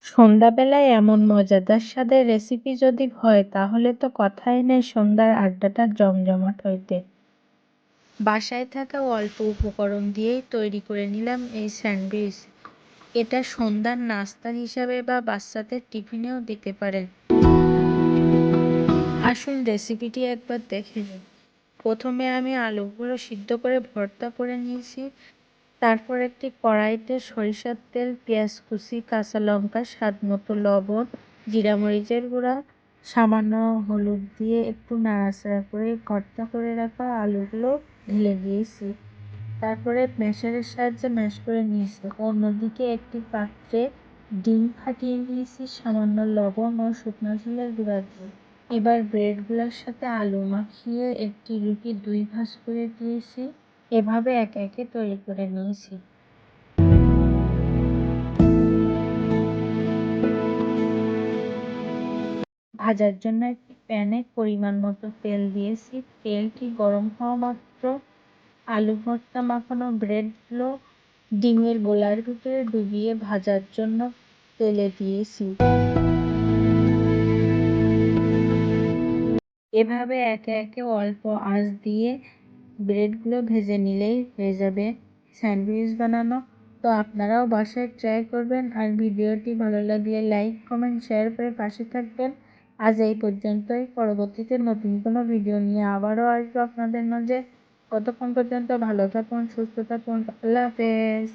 সন্ধ্যাবেলায় এমন মজাদার স্বাদের রেসিপি যদি হয় তাহলে তো কথাই নেই, সন্ধ্যার আড্ডাটা জমজমাট হইতে। বাসায় থাকা অল্প উপকরণ দিয়েই তৈরি করে নিলাম এই স্যান্ডউইচ। এটা সন্ধ্যার নাস্তা হিসাবে বা বাচ্চাদের টিফিনেও দিতে পারেন। আসল রেসিপিটি একবার দেখে নিন। প্রথমে আমি আলুগুলো সিদ্ধ করে ভর্তা করে নিয়েছি। তারপর একটি কড়াইতে সরিষার তেল, পেঁয়াজ কুচি, কাঁচা লঙ্কা, স্বাদ মতো লবণ, জিরা মরিচের গুঁড়া, সামান্য হলুদ দিয়ে একটু নাড়াচাড়া করে ভর্তা করে রাখা আলুগুলো ঢেলে দিয়েছি। তারপরে ম্যাশারের সাহায্যে ম্যাশ করে নিয়েছি। অন্যদিকে একটি পাত্রে ডিম ফাটিয়ে নিয়েছি সামান্য লবণ ও শুকনো ঝোলের গুঁড়া দিয়ে। এবার ব্রেডগুলোর সাথে আলু মাখিয়ে একটি রুটি 2 ভাঁজ করে দিয়েছি। এভাবে একে একে তৈরি করে নিয়েছি। ভাজার জন্য একটি প্যানে পরিমাণ মতো তেল দিয়েছি। তেলটি গরম হওয়া মাত্র আলু ভর্তা মাখানো ব্রেডগুলো ডিমের গোলার ভিতরে ডুবিয়ে ভাজার জন্য তেলে দিয়েছি। এভাবে একে একে অল্প আঁচ দিয়ে ব্রেডগুলো ভেজে নিলেই হয়ে যাবে স্যান্ডউইচ বানানো। তো আপনারাও বাসায় ট্রাই করবেন। আর ভিডিওটি ভালো লাগলে লাইক, কমেন্ট, শেয়ার করে পাশে থাকবেন। আজ এই পর্যন্তই। পরবর্তীতে নতুন কোনো ভিডিও নিয়ে আবারও আসবো আপনাদের মাঝে। ততক্ষণ পর্যন্ত ভালো থাকুন, সুস্থ থাকুন। আল্লাহ হাফেজ।